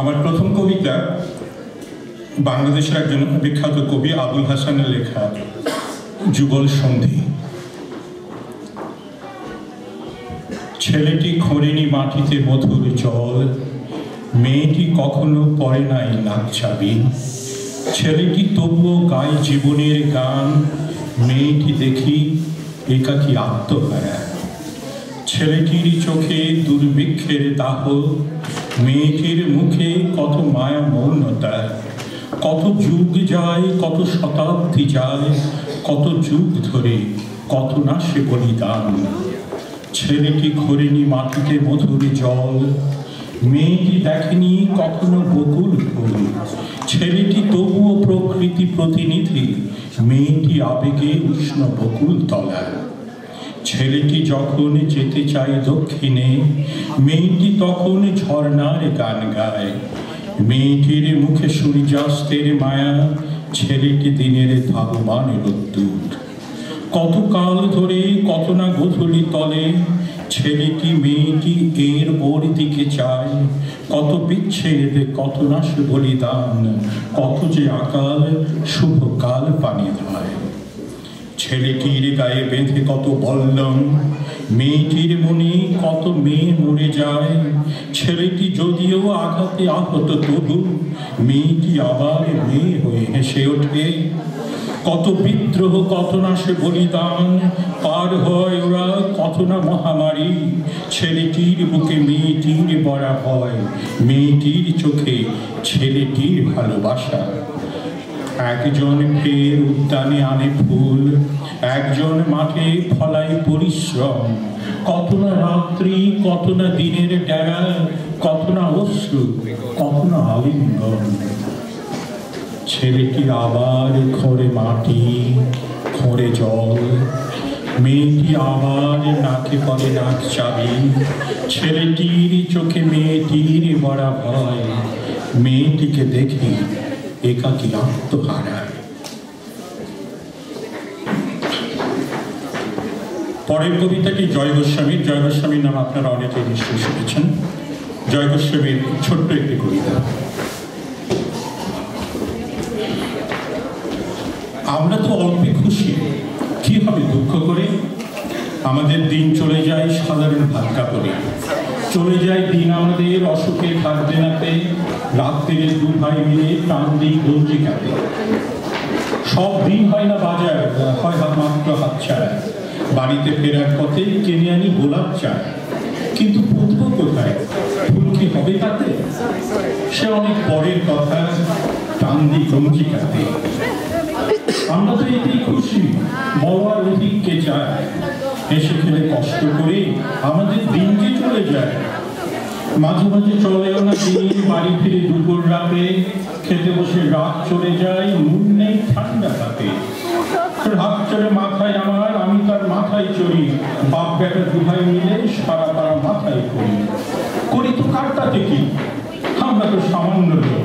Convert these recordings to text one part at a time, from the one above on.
আমার প্রথম কবিতা বাংলাদেশের একজন বিখ্যাত কবি আবুল হাসানের লেখা যুগল সন্ধি। ছেলেটি খোঁড়েনি মাটিতে মধুর জল, মেয়েটি কখনো পড়ে নাই নাক চাবি। ছেলেটি তবুও গায় জীবনের গান, মেয়েটি দেখি একাকী আত্মহারা। ছেলেটির চোখে দুর্ভিক্ষের দাহ, মেয়েটির মুখে কত মায়া মৌনতা। কত যুগ যায়, কত শতাব্দী যায়, কত যুগ ধরে কত না সে বলিদান। ছেলেটি খোঁড়েনি মাটিতে মধুর জল, মেয়েটি দেখেনি কখনো বকুল ফুল। ছেলেটি তবুও প্রকৃতি প্রতিনিধি, মেয়েটি আবেগে উষ্ণ বকুল তলা। ছেলেটি যখন যেতে চায় দক্ষিণে, মেয়েটি তখন ঝর্ণার গান গায়। মেয়েটির মুখে সূর্যাস্তের মায়া, ছেলেটি দিনের ধাবমান রোদ্দুর। কত কাল ধরে কত না গোধূলি তলে, ছেলেটি মেয়েটি এর ওর দিকে চায়। কত বিচ্ছেদ, কত না সে বলিদান, কত যে আকাল শুভ কাল পানি ধায়। ছেলেটির গায়ে বেঁধে কত বল্লম, মেয়েটির মনে কত মেয়ে মরে যায়। ছেলেটি যদিও আঘাতে আহত তবু, মেয়েটি আবার মেয়ে হয়ে হেসে ওঠে। কত বিদ্রোহ, কত না সে বলিদান, পার হয় ওরা কত না মহামারী। ছেলেটির বুকে মেয়েটির বড়া ভয়, মেয়েটির চোখে ছেলেটির ভালোবাসা। একজন ফের উদ্যানে আনে ফুল, একজন মাঠে ফলায় পরিশ্রম। কত না রাত্রি, কত না দিনের ডেরা, কত না অশ্রু, কত না আলিঙ্গন। ছেলেটি আবার খোঁড়ে মাটি, খোঁড়ে জল, মেয়েটি আবার নাকে পড়ে নাক চাবি। ছেলেটির চোখে মেয়েটির বড়া ভয়, মেয়েটিকে দেখে একাকী আত্মহারা। পরের কবিতাটি জয় গোস্বামীর। জয় গোস্বামীর নাম আপনারা অনেকে নিশ্চয়ই শুনেছেন। জয় গোস্বামীর ছোট্ট একটি কবিতা। আমরা তো অল্পে খুশি, কি হবে দুঃখ করে। আমাদের দিন চলে যায় সাধারণ ভাগ্যা করে। চলে যায় দিন আমাদের অসুখে থাকবে নাতে, রাত্রিরে দু ভাই মিলে টান দিই গঞ্জি কাটে। সব দিন হয় না বাজার, হয় মাত্র হাত ছাড়া। বাড়িতে ফেরার পথে কিনে আনি গোলাপ চা, কিন্তু পুতবো কোথায়, ফুল কি হবে তাতে। সে অনেক পরের কথা, টান দিই গঞ্জি কাটে। আমরা তো এতেই খুশি, বলার অধিক কে চায়। এসে খেলে কষ্ট করে আমাদের দিন যে চলে যায়। মাঝে মাঝে চলেও না দিন, বাড়ি ফিরে দুপুর রাতে। খেতে বসে রাত চলে যায়, নুন নেই ঠান্ডা হাতে। রাত চলে মাথায় আমার, আমি তার মাথায় চড়ি। বাপ বেটা দুভাই মিলে সারা তারা মাথায় করি। করি তো কারটাতে কি, আমরা তো সামান্য লোক।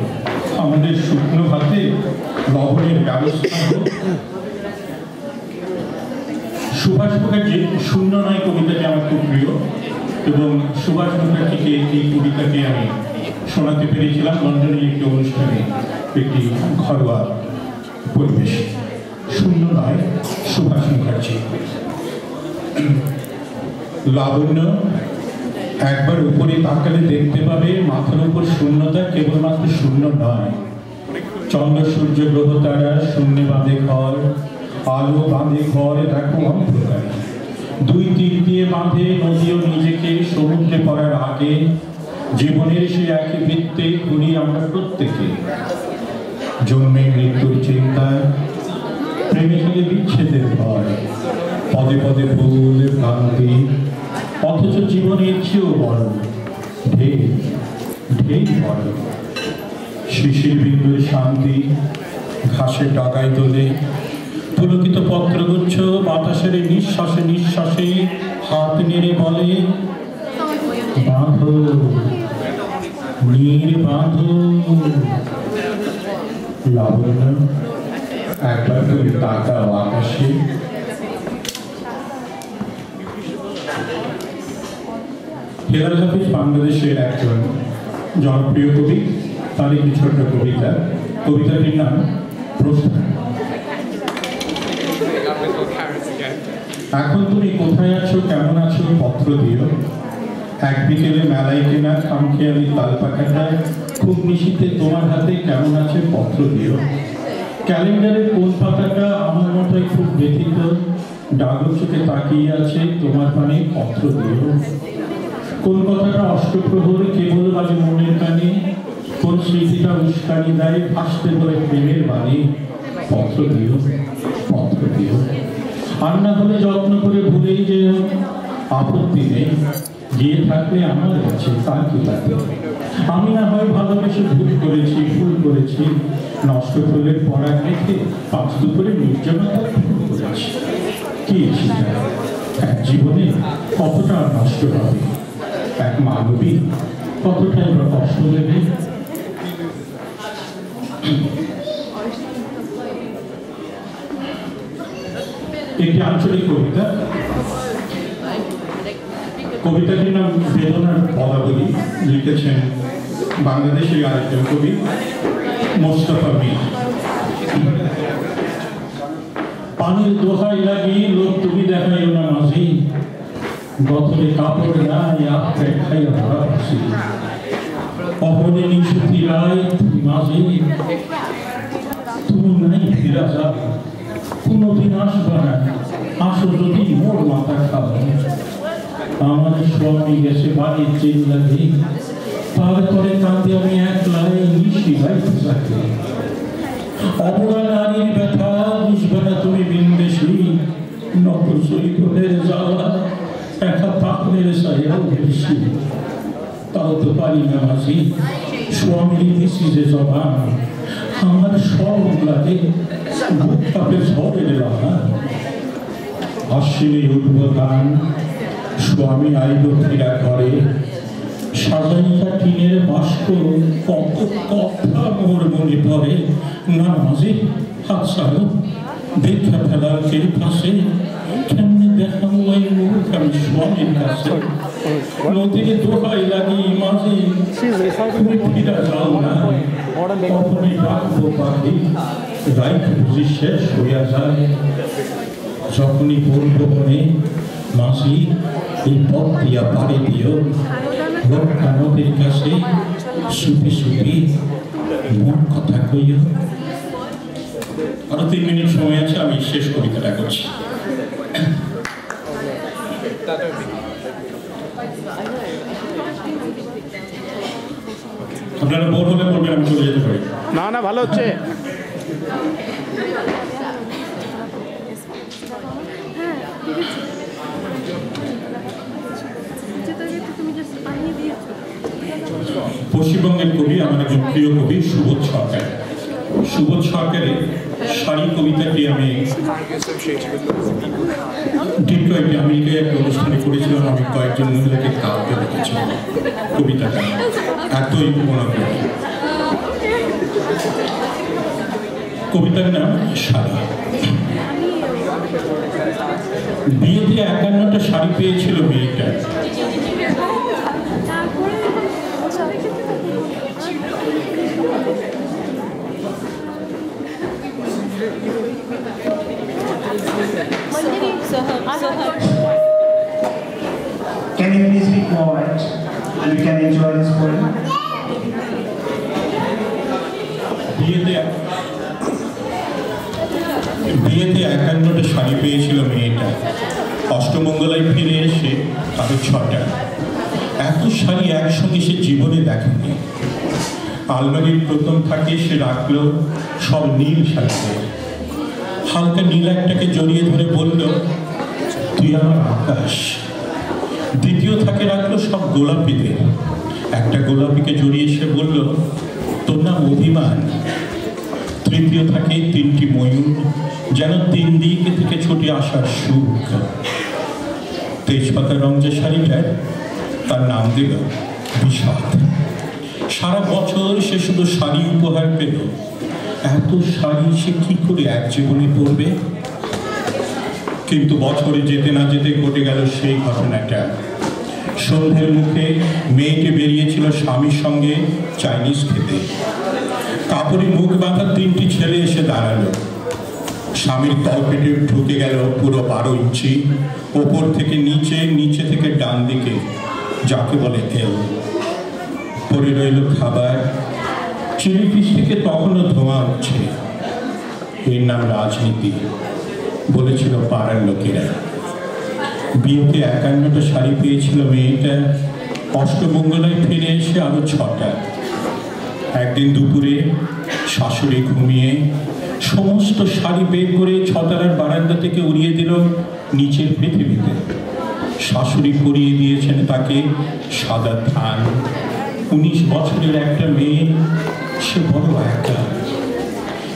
আমাদের শুকনো ভাতে লবণের ব্যবস্থা হোক। সুভাষ মুখার্জির শূন্য নয় কবিতাটি আমার খুব প্রিয়, এবং সুভাষ মুখার্জিকে এই কবিতাকে আমি শোনাতে পেরেছিলাম লন্ডনের একটি অনুষ্ঠানে, একটি ঘরোয়া পরিবেশ। শূন্য নয়, সুভাষ মুখার্জি। লাবণ্য, একবার উপরে তাকালে দেখতে পাবে মাথার উপর শূন্যতা কেবলমাত্র শূন্য নয়। চন্দ্র সূর্য গ্রহ তারা শূন্যে বাঁধে ঘর, আলো বাঁধে ঘর দেখো অন্ধকার। দুই তীর দিয়ে বাঁধে নদীও নিজেকে সমুদ্রে পড়ার আগে। জীবনের সে একই বৃত্তে ঘুরি আমরা প্রত্যেকে। জন্মে মৃত্যুর চিন্তায়, প্রেমে হলে বিচ্ছেদের ভয়। পদে পদে ভুল ভ্রান্তি, অথচ জীবনের চেয়েও বড় ঢের ঢের বড়। শিশির বিন্দুর শান্তি, ঘাসের ডাগায় দোলে। পুলকিত পত্রগুচ্ছ বাতাসের নিঃশ্বাসে নিঃশ্বাসে হাত নেড়ে বলে, বাঁধো নীর বাঁধো। লাবণ্য, একবার তুমি তাকাও আকাশে। হেলাল হাফিজ বাংলাদেশের একজন জনপ্রিয় কবি, তার একটি ছোট্ট কবিতা। কবিতাটির নাম প্রস্থান। এখন তুমি কোথায় আছো, কেমন আছো, পত্র দিও। এক বিকেলে মেলায় কেনা খামখেয়ালি তাল পাখাটায় খুব নিশীতে তোমার হাতে কেমন আছে পত্র দিও। ক্যালেন্ডারের কোন পাতাটা আমার মতোই খুব ব্যথিত, ডাগর চোখে তাকিয়ে আছে তোমার পানে পত্র দিও। কোন কথাটা অষ্টপ্রহরে কেবল বাজে মনের কানে, কোন স্মৃতিটা উস্কানি দেয় ভাসতে ধরে প্রেমের বাণী, পত্র দিও, পত্র দিও। আর না হলে যত্ন করে ভুলেই যেও, আপত্তি নেই, গিয়ে থাকলে আমার কাছে তার কি লাগে। আমি না হয় ভালোবেসে ভুল করেছি, ভুল করেছি, নষ্ট ফুলের পরাগ রেখে পাঁচ দুপুরে নির্জনতা ভুল করেছি। কি এক জীবনে কতটা নষ্ট হবে, এক মানবী কতটাই বা কষ্ট দেবে। একটি আঞ্চলিক কবিতা। কবিতাটির নাম বেদনার পদাবলী। লিখেছেন বাংলাদেশের আরেকজন কবি মোস্তফা মীর। পানির দোহাই লাগিয়ে লোক তুমি দেখাইও না মাঝি, গতরে কাপড় নাই আত্মায় খাইয়া ধরা পাচ্ছি। অপরে নিশুতি রায় মাঝি, তুমি নাই ফিরা যাও, কোনোদিন আসবা না, আসো যদি মোর মাথা খাও। আমার স্বামী গেছে বাড়ির চেন লাগে, তারপরে কাঁদে আমি একলাই মিষ্টি গাইতে থাকি। অপরা নারীর ব্যথা বুঝবে না তুমি বিন্দেশি, নত সৈকতের জ্বালা একা পাখনের সাইয়াও বেশি। তাও তো পারি না মাঝি, স্বামীর দিছি যে জবান, আমার সব লাগে বুক কাপে ঝড়ের রানা। আশ্বিনে উঠব গান, স্বামী আইল ফেরা ঘরে, সাজাইয়া টিনের বাস্ক কত কথা মোর মনে পড়ে। না মাঝে হাত ছাড়ো, দেখা ফেলার কে পাশে, কেমনে দেখাবো ওই মুখ আমি স্বামীর কাছে। নদীর দোহাই লাগি মাঝে তুমি ফিরা যাও না, কখনই ডাকবো পাখি রাইত বুঝি শেষ হইয়া যায়। যখনই বলবো মনে মাসি এই পথ দিয়া পাড়ি দিও, রক্ষা নদীর কাছে সুপি সুপি মন কথা কইও। আরো 3 মিনিট সময় আছে, আমি শেষ কবিতাটা করছি। আপনারা বোর হলে বলবেন, আমি চলে যেতে পারি। না না, ভালো হচ্ছে। পশ্চিমবঙ্গের কবি, আমার একজন প্রিয় কবি সুবোধ সরকার। সুবোধ সরকারের শাড়ি কবিতাটি আমি ডিপ্লয়েড আমেরিকায় একটা অনুষ্ঠানে করেছিলাম। আমি কয়েকজন মহিলাকে কাঁদতে দেখেছিলাম কবিতাটা, এতই মনোজ্ঞ। কবিতার নাম সাদা। বিয়েতে 51টা শাড়ি পেয়েছিল মেয়েটা, Can you please be quiet and we can enjoy this poem? বিয়েতে 51টা শাড়ি পেয়েছিল মেয়েটা, অষ্টমঙ্গলায় ফিরে এসে আরো 6টা। এত শাড়ি একসঙ্গে সে জীবনে দেখেনি। আলমারির প্রথম থাকে সে রাখলো সব নীল শাড়িতে, হালকা নীল একটাকে জড়িয়ে ধরে বলল তুই আমার আকাশ। দ্বিতীয় থাকে রাখলো সব গোলাপিতে, একটা গোলাপিকে জড়িয়ে সে বলল তোর নাম অভিমান। তৃতীয় থাকে 3টি ময়ূর, যেন 3 দিক থেকে ছুটে আসার সুখ। তেজপাতা রং যে শাড়িটার, তার নাম দিল বিষাদ। সারা বছর সে শুধু শাড়ি উপহার পেল, এত শাড়ি সে কি করে এক জীবনে পড়বে। কিন্তু বছরে যেতে না যেতে ঘটে গেল সেই ঘটনাটা। সন্ধ্যের মুখে মেয়েটি বেরিয়েছিল স্বামীর সঙ্গে চাইনিজ খেতে। কাপড়ে মুখ বাঁধা 3টি ছেলে এসে দাঁড়ালো। স্বামীর তলপেটে ঢুকে গেল পুরো 12 ইঞ্চি, ওপর থেকে নিচে, নিচে থেকে ডান দিকে, যাকে বলে এল। পড়ে রইল খাবার। চিলি ফিশ থেকে তখনও ধোঁয়া উঠছে। এর নাম রাজনীতি, বলেছিল পাড়ার লোকেরা। বিয়েতে 51টা শাড়ি পেয়েছিল মেয়েটা। অষ্টমঙ্গলায় ফিরে এসে আরো 6টা। একদিন দুপুরে শাশুড়ি ঘুমিয়ে সমস্ত শাড়ি বের করে 6তলার বারান্দা থেকে উড়িয়ে দিল নিচের পৃথিবীতে। শাশুড়ি পরিয়ে দিয়েছেন তাকে সাদা থান। 19 বছরের একটা মেয়ে, সে বড় একা।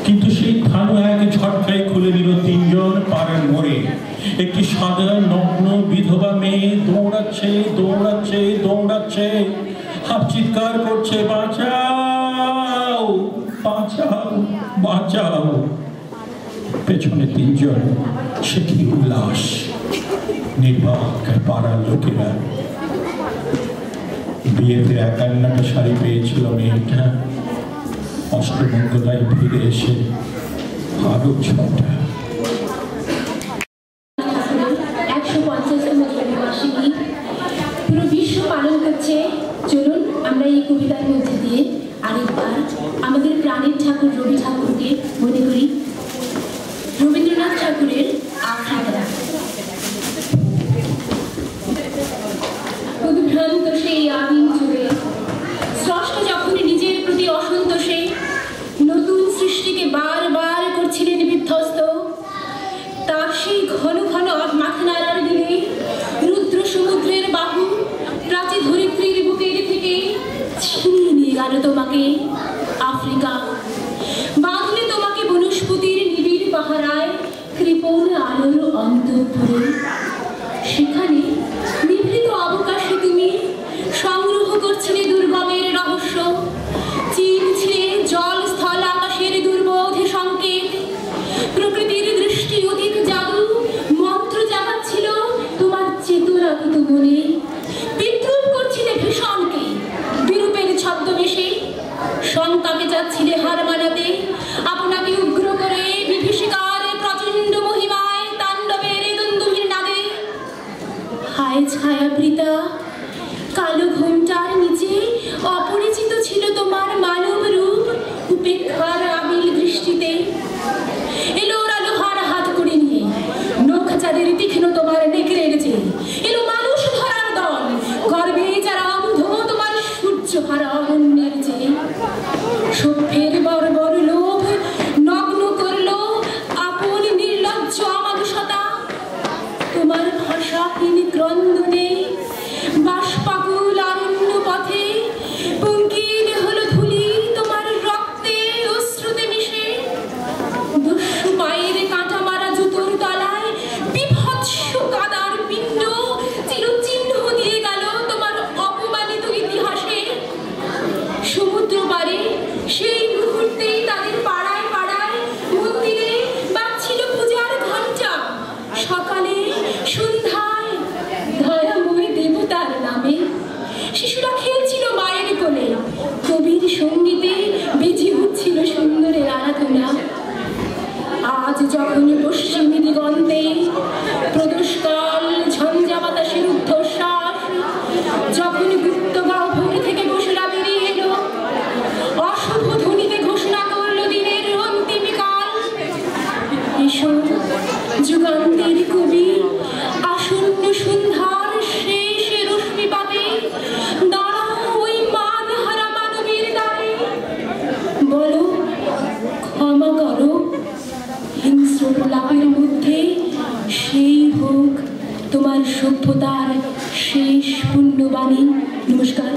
কিন্তু সেই থানও এক ঝটকায় খুলে দিল 3 জন পাড়ার মোড়ে। একটি সাদা নগ্ন বিধবা মেয়ে দৌড়াচ্ছে, দৌড়াচ্ছে, দৌড়াচ্ছে, হাত চিৎকার করছে, বাঁচাও, বাঁচাও, বাঁচাও। পেছনে 3 জন। সে কি উল্লাস! নির্বাক পাড়ার লোকেরা। বিয়েতে 51টা শাড়ি পেয়েছিল মেয়েটা। অষ্টমঙ্গলায় ফিরে এসে আরো 6টা। 150তম জন্মবার্ষিকী পুরো বিশ্ব পালন করছে। চলুন আমরা এই কবিতার মধ্যে দিয়ে আরেকবার আমাদের প্রাণের ঠাকুর রবি ঠাকুরকে মনে করি। রবীন্দ্রনাথ ঠাকুরের আফ্রিকা। উদ্ভ্রান্ত সেই আদিম যুগে স্রষ্টা যখন নিজের প্রতি অসন্তোষে নতুন সৃষ্টিকে বারবার করছিলেন বিধ্বস্ত, তার সেই ঘন ঘন মাথা নাড়ার দিনে রুদ্র সমুদ্রের বাহু প্রাচী ধরিত্রীর বুকের থেকে ছিনিয়ে নিয়ে গেল তোমাকে আফ্রিকা। বাঁধলে তোমাকে বনস্পতির নিবিড় পাহারায় কৃপণ আলোর অন্তঃপুরে। সেখানে নিভৃত অবকাশে তুমি সংগ্রহ করছিলে দুর্গমের রহস্য, চিনছিলে জল স্থল আকাশের দুর্বোধ সংকেত। প্রকৃতির দৃষ্টি অতীত জাদু মন্ত্র জাগাচ্ছিল তোমার চেতনাকৃত মনে। বিদ্রুপ করছিলে ভীষণকে বিরূপের ছদ্মবেশে। শঙ্কাকে যাচ্ছিলে হার মানাতে, আপনাকে উগ্র করে বিভীষিকার প্রচণ্ড মহিমায় তাণ্ডবের দুন্দুভির নাদে। হায় ছায়াবৃতা কালো ঘোমটার নিচে অপরিচিত ছিল তোমার মানব রূপ। উপেক্ষার আবিল দৃষ্টিতে এলো ওরা লোহার হাত করে নিয়ে, নখ যাদের তীক্ষ্ণ তোমার নেকড়ের যে। এলো মানুষ ধরার দল, গর্বে যারা অন্ধ তোমার সূর্য হারা অরণ্যের যে। সভ্যের বর্বর লোভ নগ্ন করলো আপন নির্লজ্জ অমানুষতা। তোমার ভাষাহীন ক্রন্দনে বাষ্পাকুল অরণ্য পথে পঙ্কিল হলো ধুলি তোমার রক্তে অশ্রুতে মিশে। দস্যু পায়ের কাঁটা মারা জুতোর তলায় বিভৎস কাদার পিণ্ড চিরচিহ্ন দিয়ে গেল তোমার অপমানিত ইতিহাসে। সমুদ্র পারে সেই মুহূর্তেই তাদের পাড়ায় পাড়ায় মন্দিরে বাজছিল পূজার ঘণ্টা। সকালে সন্ধ্যায় দয়াময় দেবতার নামে শিশুরা খেলছিল মায়ের কোলে। কবির সঙ্গীতে বেজে উঠছিল সুন্দরের আরাধনা। আজ যখন পশ্চিমী দিগন্তে প্রদোষকাল ঝঞ্ঝা বাতাসের ঊর্ধ্বশ্বাস, যখন গুপ্ত গহ্বর থেকে বসরা বেরিয়ে এলো, অশুভ ধ্বনিতে ঘোষণা করলো দিনের অন্তিম কাল। এসো যুগান্তের কবি, আসন্ন সন্ধ্যার শেষ রশ্মিপাতে দাঁড়াও ওই মান হারা মানবীর দ্বারে। বলো ক্ষমা করো, হিংস্র প্রলাপের মধ্যে সেই হোক তোমার সভ্যতার শেষ পুণ্যবাণী। নমস্কার।